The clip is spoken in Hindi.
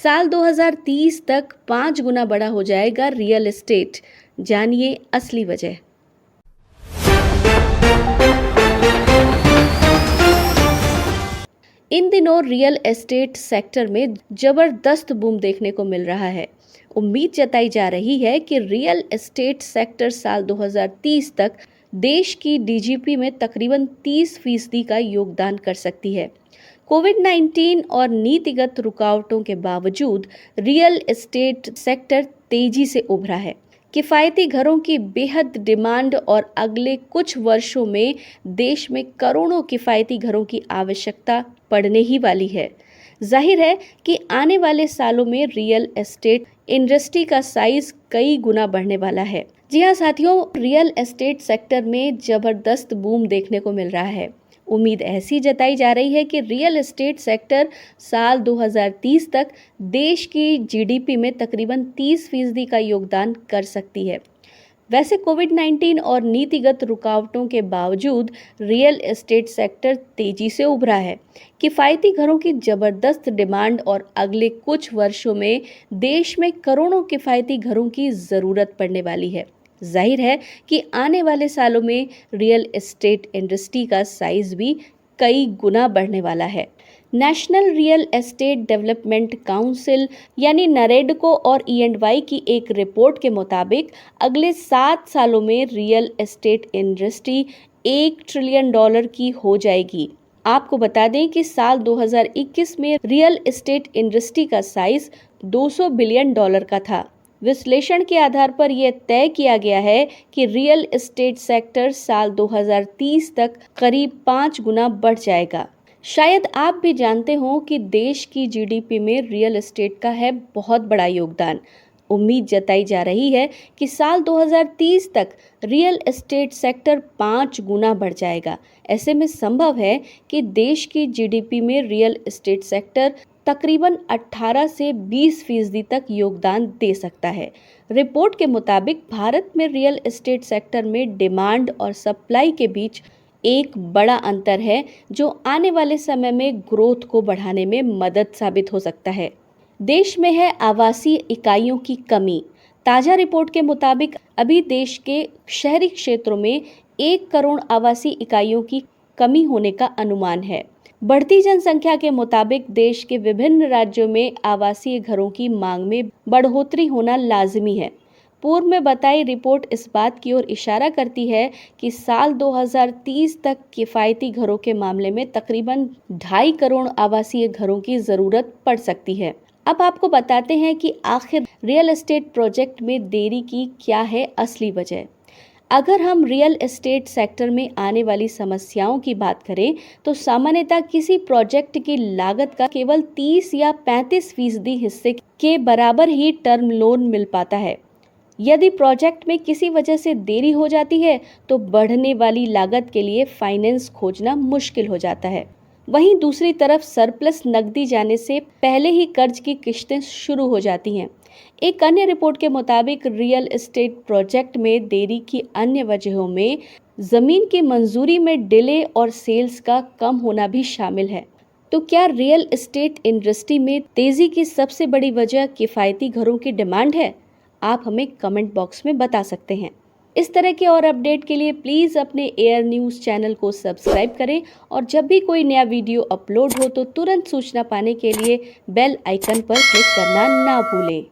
साल 2030 तक 5 गुना बड़ा हो जाएगा रियल एस्टेट। जानिए असली वजह। इन दिनों रियल एस्टेट सेक्टर में जबरदस्त बूम देखने को मिल रहा है। उम्मीद जताई जा रही है कि रियल एस्टेट सेक्टर साल 2030 तक देश की डीजीपी में तकरीबन 30% का योगदान कर सकती है। कोविड-19 और नीतिगत रुकावटों के बावजूद रियल एस्टेट सेक्टर तेजी से उभरा है। किफायती घरों की बेहद डिमांड और अगले कुछ वर्षों में देश में करोड़ों किफायती घरों की आवश्यकता पड़ने ही वाली है। जाहिर है कि आने वाले सालों में रियल एस्टेट इंडस्ट्री का साइज कई गुना बढ़ने वाला है। जी हाँ साथियों, रियल एस्टेट सेक्टर में जबरदस्त बूम देखने को मिल रहा है। उम्मीद ऐसी जताई जा रही है कि रियल एस्टेट सेक्टर साल 2030 तक देश की जीडीपी में तकरीबन 30% का योगदान कर सकती है। वैसे कोविड-19 और नीतिगत रुकावटों के बावजूद रियल एस्टेट सेक्टर तेजी से उभरा है। किफायती घरों की जबरदस्त डिमांड और अगले कुछ वर्षों में देश में करोड़ों किफायती घरों की ज़रूरत पड़ने वाली है। जाहिर है कि आने वाले सालों में रियल एस्टेट इंडस्ट्री का साइज भी कई गुना बढ़ने वाला है। National real estate development council यानी नरेडको और ई&वाई की एक रिपोर्ट के मुताबिक अगले 7 सालों में रियल एस्टेट इंडस्ट्री $1 ट्रिलियन की हो जाएगी। आपको बता दें कि साल 2021 में रियल एस्टेट इंडस्ट्री का साइज $200 बिलियन का था। विश्लेषण के आधार पर यह तय किया गया है कि रियल एस्टेट सेक्टर साल 2030 तक करीब 5 गुना बढ़ जाएगा। शायद आप भी जानते हो कि देश की जीडीपी में रियल एस्टेट का है बहुत बड़ा योगदान। उम्मीद जताई जा रही है कि साल 2030 तक रियल एस्टेट सेक्टर 5 गुना बढ़ जाएगा। ऐसे में संभव है कि देश की जीडीपी में रियल एस्टेट सेक्टर तकरीबन 18 से 20% तक योगदान दे सकता है। रिपोर्ट के मुताबिक भारत में रियल एस्टेट सेक्टर में डिमांड और सप्लाई के बीच एक बड़ा अंतर है जो आने वाले समय में ग्रोथ को बढ़ाने में मदद साबित हो सकता है। देश में है आवासीय इकाइयों की कमी। ताज़ा रिपोर्ट के मुताबिक अभी देश के शहरी क्षेत्रों में 1 करोड़ आवासीय इकाइयों की कमी होने का अनुमान है। बढ़ती जनसंख्या के मुताबिक देश के विभिन्न राज्यों में आवासीय घरों की मांग में बढ़ोतरी होना लाजमी है। पूर्व में बताई रिपोर्ट इस बात की ओर इशारा करती है कि साल 2030 तक किफायती घरों के मामले में तकरीबन 2.5 करोड़ आवासीय घरों की जरूरत पड़ सकती है। अब आपको बताते हैं कि आखिर रियल एस्टेट प्रोजेक्ट में देरी की क्या है असली वजह। अगर हम रियल एस्टेट सेक्टर में आने वाली समस्याओं की बात करें तो सामान्यतः किसी प्रोजेक्ट की लागत का केवल 30 या 35% हिस्से के बराबर ही टर्म लोन मिल पाता है। यदि प्रोजेक्ट में किसी वजह से देरी हो जाती है तो बढ़ने वाली लागत के लिए फाइनेंस खोजना मुश्किल हो जाता है। वहीं दूसरी तरफ सरप्लस नकदी जाने से पहले ही कर्ज की किश्तें शुरू हो जाती हैं। एक अन्य रिपोर्ट के मुताबिक रियल एस्टेट प्रोजेक्ट में देरी की अन्य वजहों में जमीन की मंजूरी में डिले और सेल्स का कम होना भी शामिल है। तो क्या रियल एस्टेट इंडस्ट्री में तेजी की सबसे बड़ी वजह किफायती घरों की डिमांड है? आप हमें कमेंट बॉक्स में बता सकते हैं। इस तरह के और अपडेट के लिए प्लीज़ अपने एयर न्यूज़ चैनल को सब्सक्राइब करें और जब भी कोई नया वीडियो अपलोड हो तो तुरंत सूचना पाने के लिए बेल आइकन पर क्लिक करना ना भूलें।